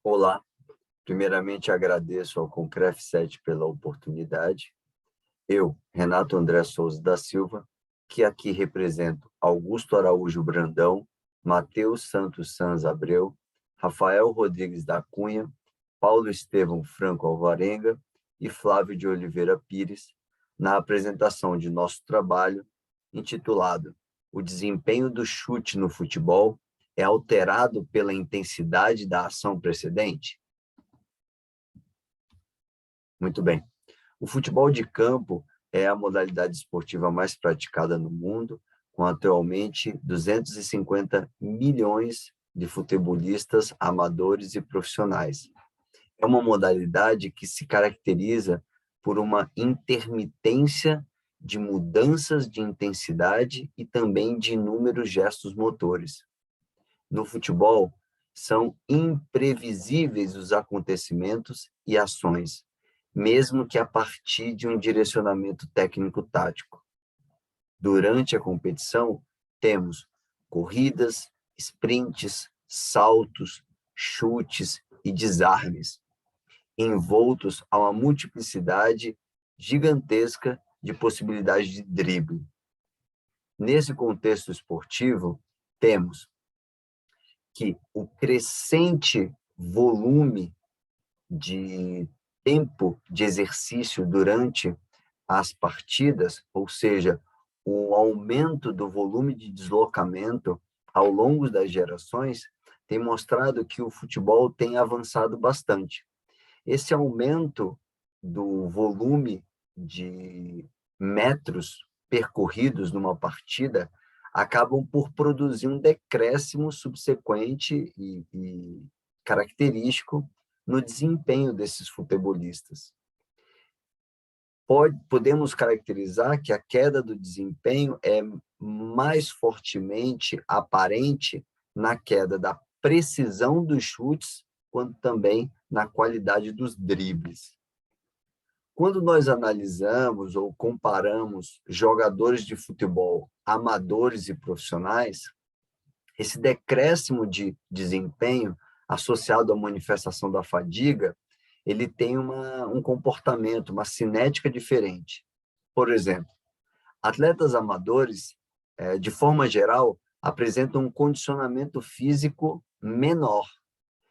Olá, primeiramente agradeço ao Concref 7 pela oportunidade. Eu, Renato André Souza da Silva, que aqui represento Augusto Araújo Brandão, Matheus Santos Sanz Abreu, Rafael Rodrigues da Cunha, Paulo Estevão Franco Alvarenga e Flávio de Oliveira Pires, na apresentação de nosso trabalho intitulado O desempenho do chute no futebol é alterado pela intensidade da ação precedente? Muito bem. O futebol de campo é a modalidade esportiva mais praticada no mundo, com atualmente 250 milhões de futebolistas amadores e profissionais. É uma modalidade que se caracteriza por uma intermitência de mudanças de intensidade e também de inúmeros gestos motores. No futebol, são imprevisíveis os acontecimentos e ações, mesmo que a partir de um direcionamento técnico-tático. Durante a competição, temos corridas, sprints, saltos, chutes e desarmes, envoltos a uma multiplicidade gigantesca de possibilidades de drible. Nesse contexto esportivo, temos que o crescente volume de tempo de exercício durante as partidas, ou seja, o aumento do volume de deslocamento ao longo das gerações, tem mostrado que o futebol tem avançado bastante. Esse aumento do volume de metros percorridos numa partida acabam por produzir um decréscimo subsequente e característico no desempenho desses futebolistas. Podemos caracterizar que a queda do desempenho é mais fortemente aparente na queda da precisão dos chutes, quanto também na qualidade dos dribles. Quando nós analisamos ou comparamos jogadores de futebol amadores e profissionais, esse decréscimo de desempenho associado à manifestação da fadiga, ele tem um comportamento, uma cinética diferente. Por exemplo, atletas amadores, de forma geral, apresentam um condicionamento físico menor.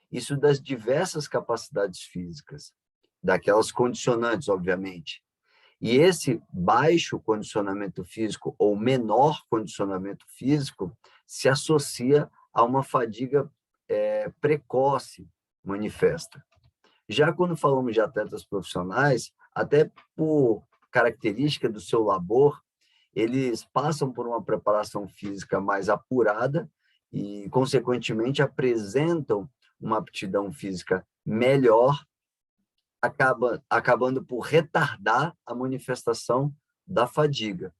Isso das diversas capacidades físicas, daquelas condicionantes, obviamente. E esse baixo condicionamento físico ou menor condicionamento físico se associa a uma fadiga precoce manifesta. Já quando falamos de atletas profissionais, até por característica do seu labor, eles passam por uma preparação física mais apurada e, consequentemente, apresentam uma aptidão física melhor, acabando por retardar a manifestação da fadiga.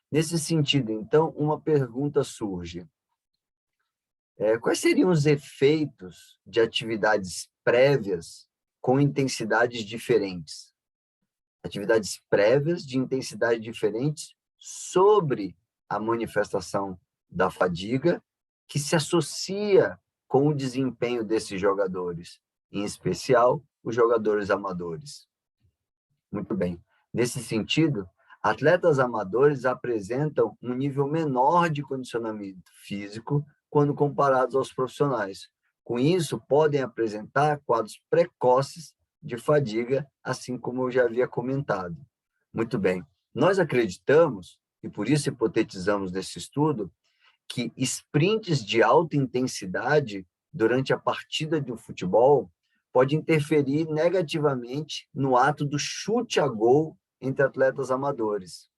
Nesse sentido, então, uma pergunta surge. Quais seriam os efeitos de atividades prévias com intensidades diferentes? Atividades prévias de intensidade diferentes sobre a manifestação da fadiga, que se associa com o desempenho desses jogadores, em especial os jogadores amadores. Muito bem. Nesse sentido, atletas amadores apresentam um nível menor de condicionamento físico quando comparados aos profissionais. Com isso, podem apresentar quadros precoces de fadiga, assim como eu já havia comentado. Muito bem. Nós acreditamos, e por isso hipotetizamos nesse estudo, que sprints de alta intensidade durante a partida de um futebol pode interferir negativamente no ato do chute a gol entre atletas amadores.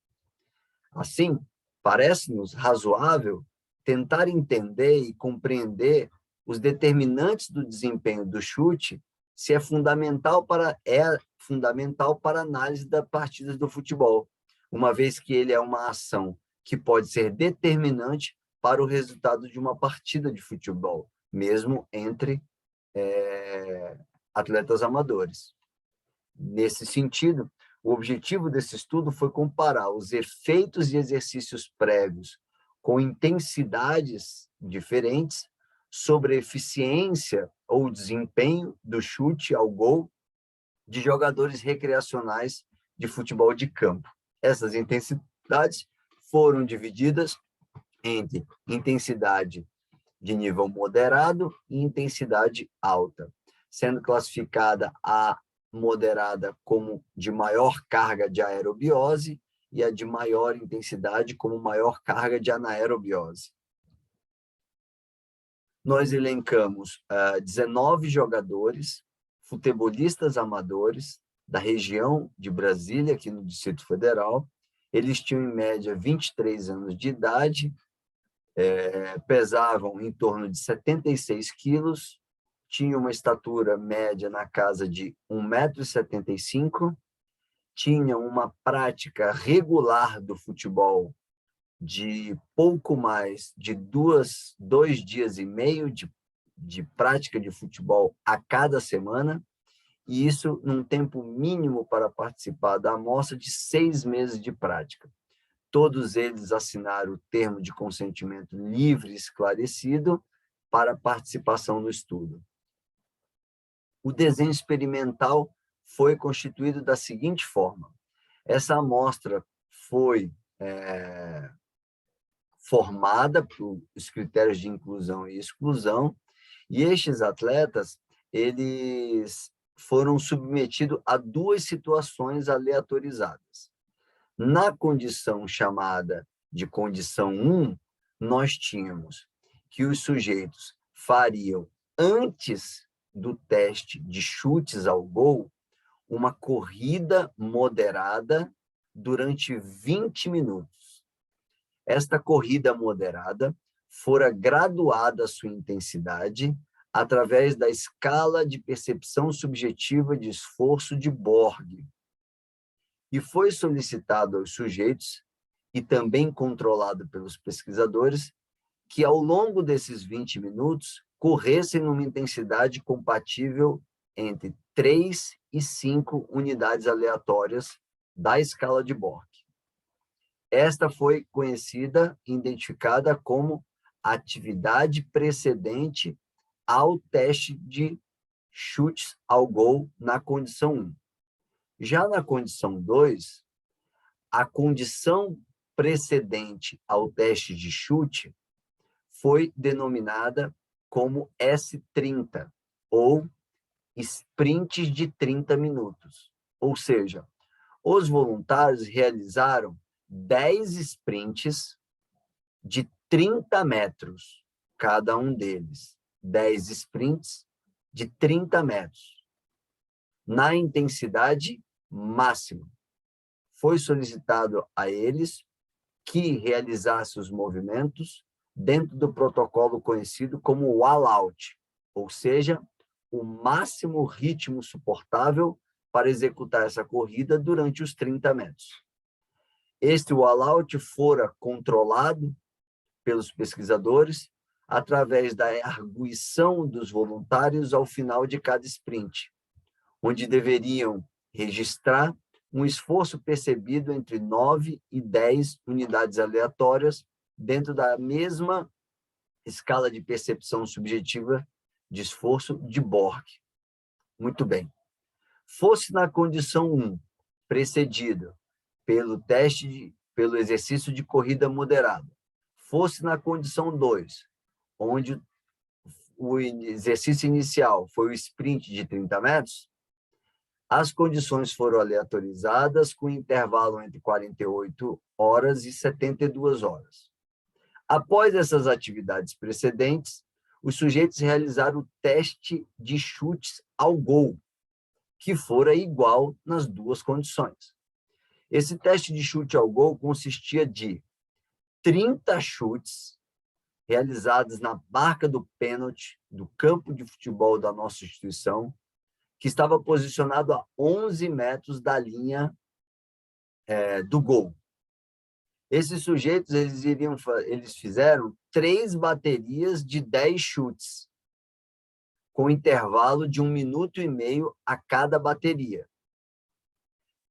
Assim, parece-nos razoável tentar entender e compreender os determinantes do desempenho do chute, se é fundamental para a análise das partidas do futebol, uma vez que ele é uma ação que pode ser determinante para o resultado de uma partida de futebol, mesmo entre atletas amadores. Nesse sentido, o objetivo desse estudo foi comparar os efeitos de exercícios prévios com intensidades diferentes sobre a eficiência ou desempenho do chute ao gol de jogadores recreacionais de futebol de campo. Essas intensidades foram divididas entre intensidade de nível moderado e intensidade alta, sendo classificada a moderada como de maior carga de aerobiose e a de maior intensidade como maior carga de anaerobiose. Nós elencamos 19 jogadores, futebolistas amadores da região de Brasília, aqui no Distrito Federal. Eles tinham, em média, 23 anos de idade, pesavam em torno de 76 quilos, tinham uma estatura média na casa de 1,75 m, tinham uma prática regular do futebol de pouco mais de 2 dias e meio de prática de futebol a cada semana, e isso num tempo mínimo para participar da amostra de 6 meses de prática. Todos eles assinaram o termo de consentimento livre e esclarecido para participação no estudo. O desenho experimental foi constituído da seguinte forma: essa amostra foi formada pelos critérios de inclusão e exclusão, e estes atletas eles foram submetidos a 2 situações aleatorizadas. Na condição chamada de condição 1, nós tínhamos que os sujeitos fariam, antes do teste de chutes ao gol, uma corrida moderada durante 20 minutos. Esta corrida moderada fora graduada a sua intensidade através da escala de percepção subjetiva de esforço de Borg, e foi solicitado aos sujeitos, e também controlado pelos pesquisadores, que ao longo desses 20 minutos corressem numa intensidade compatível entre 3 e 5 unidades aleatórias da escala de Borg. Esta foi conhecida e identificada como atividade precedente ao teste de chutes ao gol na condição 1. Já na condição 2, a condição precedente ao teste de chute foi denominada como S30, ou sprints de 30 minutos. Ou seja, os voluntários realizaram 10 sprints de 30 metros, cada um deles. 10 sprints de 30 metros, na intensidade máxima. Foi solicitado a eles que realizassem os movimentos dentro do protocolo conhecido como wall-out, ou seja, o máximo ritmo suportável para executar essa corrida durante os 30 metros. Este wall-out fora controlado pelos pesquisadores através da arguição dos voluntários ao final de cada sprint, onde deveriam registrar um esforço percebido entre 9 e 10 unidades aleatórias dentro da mesma escala de percepção subjetiva de esforço de Borg. Muito bem. Fosse na condição 1, precedido pelo exercício de corrida moderada, fosse na condição 2, onde o exercício inicial foi o sprint de 30 metros, as condições foram aleatorizadas com intervalo entre 48 horas e 72 horas. Após essas atividades precedentes, os sujeitos realizaram o teste de chutes ao gol, que fora igual nas 2 condições. Esse teste de chute ao gol consistia de 30 chutes realizados na marca do pênalti do campo de futebol da nossa instituição, que estava posicionado a 11 metros da linha do gol. Esses sujeitos eles fizeram 3 baterias de 10 chutes, com intervalo de 1 minuto e meio a cada bateria.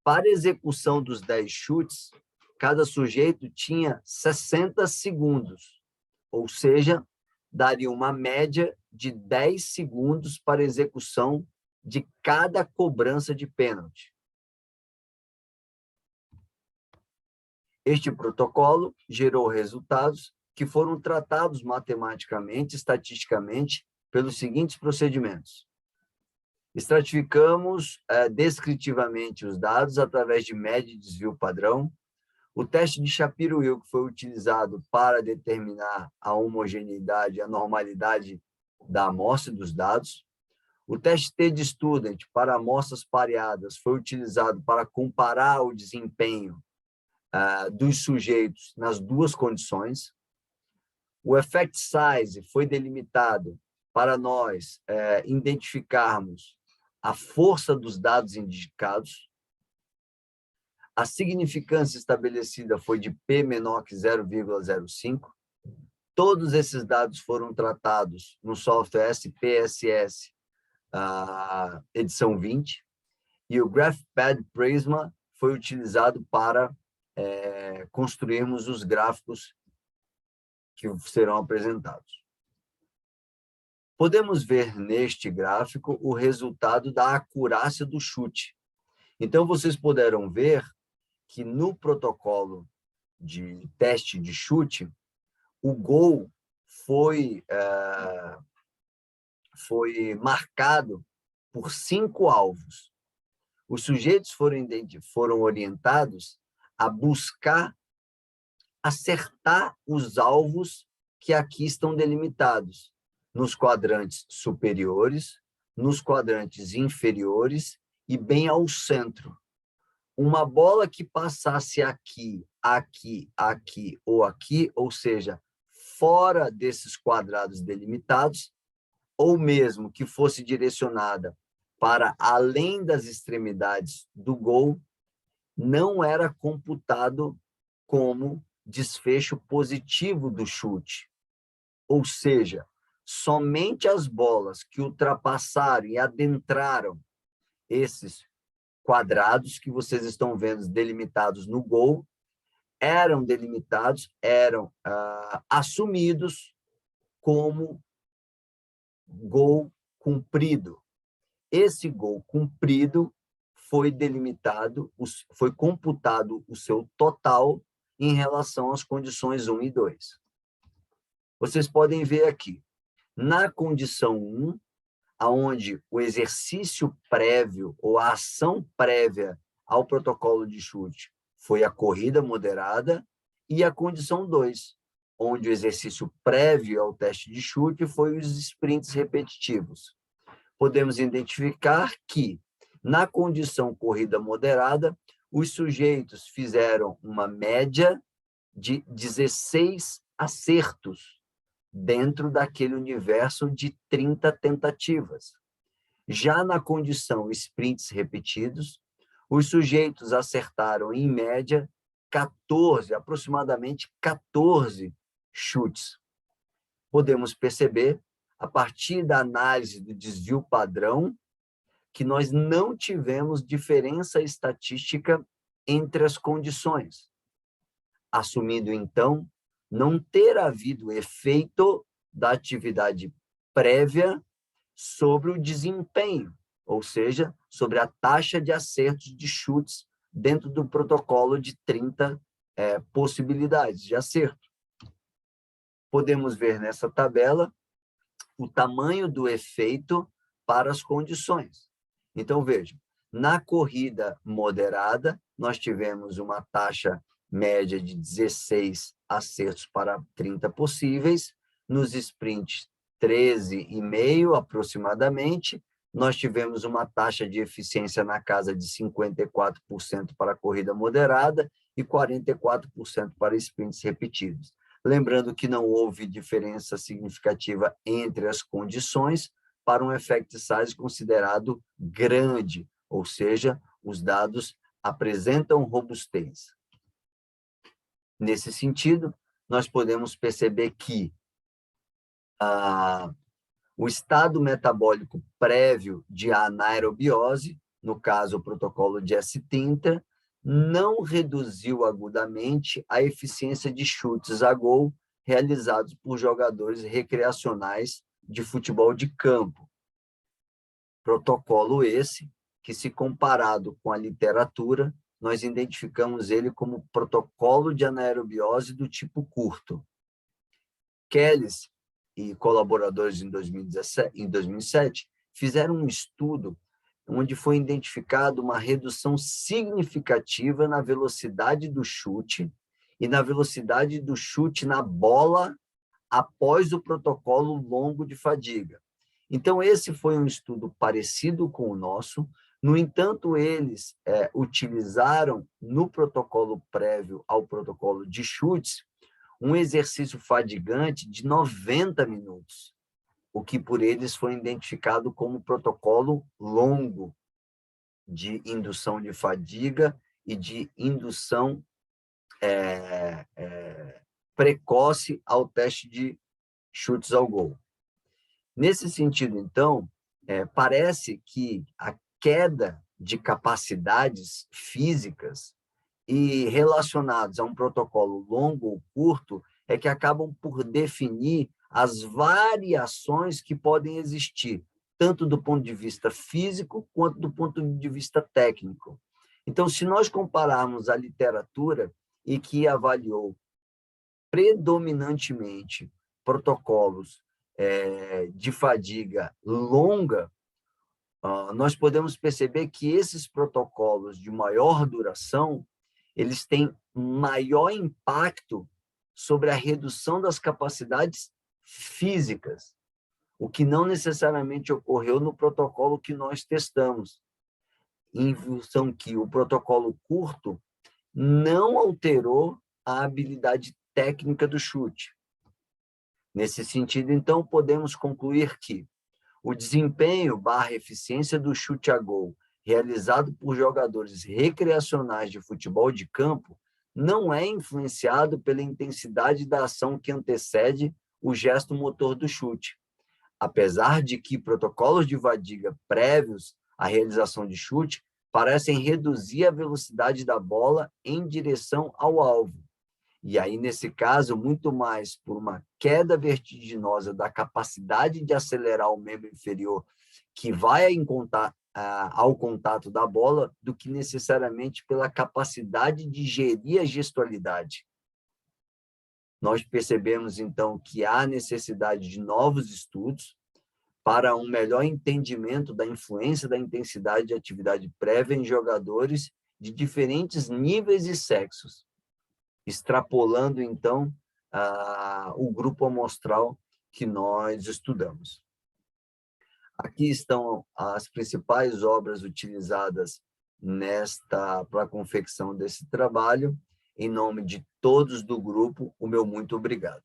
Para execução dos 10 chutes, cada sujeito tinha 60 segundos, ou seja, daria uma média de 10 segundos para execução de cada cobrança de pênalti. Este protocolo gerou resultados que foram tratados matematicamente, estatisticamente, pelos seguintes procedimentos. Estratificamos descritivamente os dados através de média e desvio padrão. O teste de Shapiro-Wilk que foi utilizado para determinar a homogeneidade, a normalidade da amostra dos dados. O teste T-de-Student para amostras pareadas foi utilizado para comparar o desempenho dos sujeitos nas duas condições. O effect size foi delimitado para nós identificarmos a força dos dados indicados. A significância estabelecida foi de P menor que 0,05. Todos esses dados foram tratados no software SPSS, edição 20, e o GraphPad Prisma foi utilizado para construirmos os gráficos que serão apresentados. Podemos ver neste gráfico o resultado da acurácia do chute. Então, vocês puderam ver que no protocolo de teste de chute, o gol foi marcado por 5 alvos. Os sujeitos foram orientados a buscar acertar os alvos que aqui estão delimitados, nos quadrantes superiores, nos quadrantes inferiores e bem ao centro. Uma bola que passasse aqui, aqui, aqui, ou seja, fora desses quadrados delimitados, ou mesmo que fosse direcionada para além das extremidades do gol, não era computado como desfecho positivo do chute. Ou seja, somente as bolas que ultrapassaram e adentraram esses quadrados que vocês estão vendo delimitados no gol, eram assumidos como gol cumprido. Esse gol cumprido foi delimitado, foi computado o seu total em relação às condições 1 e 2. Vocês podem ver aqui, na condição 1, onde o exercício prévio ou a ação prévia ao protocolo de chute foi a corrida moderada, e a condição 2, onde o exercício prévio ao teste de chute foi os sprints repetitivos. Podemos identificar que, na condição corrida moderada, os sujeitos fizeram uma média de 16 acertos dentro daquele universo de 30 tentativas. Já na condição sprints repetidos, os sujeitos acertaram, em média, aproximadamente 14 chutes. Podemos perceber, a partir da análise do desvio padrão, que nós não tivemos diferença estatística entre as condições, assumindo, então, não ter havido efeito da atividade prévia sobre o desempenho, ou seja, sobre a taxa de acertos de chutes dentro do protocolo de 30 possibilidades de acerto. Podemos ver nessa tabela o tamanho do efeito para as condições. Então, vejam, na corrida moderada, nós tivemos uma taxa média de 16 acertos para 30 possíveis, nos sprints 13,5 aproximadamente, nós tivemos uma taxa de eficiência na casa de 54% para a corrida moderada e 44% para sprints repetidos. Lembrando que não houve diferença significativa entre as condições para um effect size considerado grande, ou seja, os dados apresentam robustez. Nesse sentido, nós podemos perceber que o estado metabólico prévio de anaerobiose, no caso o protocolo de S30, não reduziu agudamente a eficiência de chutes a gol realizados por jogadores recreacionais de futebol de campo. Protocolo esse que, se comparado com a literatura, nós identificamos ele como protocolo de anaerobiose do tipo curto. Kellis e colaboradores em 2007 fizeram um estudo onde foi identificada uma redução significativa na velocidade do chute e na velocidade do chute na bola após o protocolo longo de fadiga. Então, esse foi um estudo parecido com o nosso. No entanto, eles utilizaram, no protocolo prévio ao protocolo de chutes, um exercício fadigante de 90 minutos, o que por eles foi identificado como protocolo longo de indução de fadiga e de indução precoce ao teste de chutes ao gol. Nesse sentido, então, parece que a queda de capacidades físicas e relacionados a um protocolo longo ou curto é que acabam por definir as variações que podem existir, tanto do ponto de vista físico quanto do ponto de vista técnico. Então, se nós compararmos a literatura e que avaliou predominantemente protocolos de fadiga longa, nós podemos perceber que esses protocolos de maior duração, eles têm maior impacto sobre a redução das capacidades físicas, o que não necessariamente ocorreu no protocolo que nós testamos, em função que o protocolo curto não alterou a habilidade técnica do chute. Nesse sentido, então, podemos concluir que o desempenho/eficiência do chute a gol realizado por jogadores recreacionais de futebol de campo não é influenciado pela intensidade da ação que antecede o gesto motor do chute, apesar de que protocolos de fadiga prévios à realização de chute parecem reduzir a velocidade da bola em direção ao alvo. E aí, nesse caso, muito mais por uma queda vertiginosa da capacidade de acelerar o membro inferior que vai ao contato da bola, do que necessariamente pela capacidade de gerir a gestualidade. Nós percebemos, então, que há necessidade de novos estudos para um melhor entendimento da influência da intensidade de atividade prévia em jogadores de diferentes níveis e sexos, extrapolando, então, o grupo amostral que nós estudamos. Aqui estão as principais obras utilizadas para a confecção desse trabalho. Em nome de todos do grupo, o meu muito obrigado.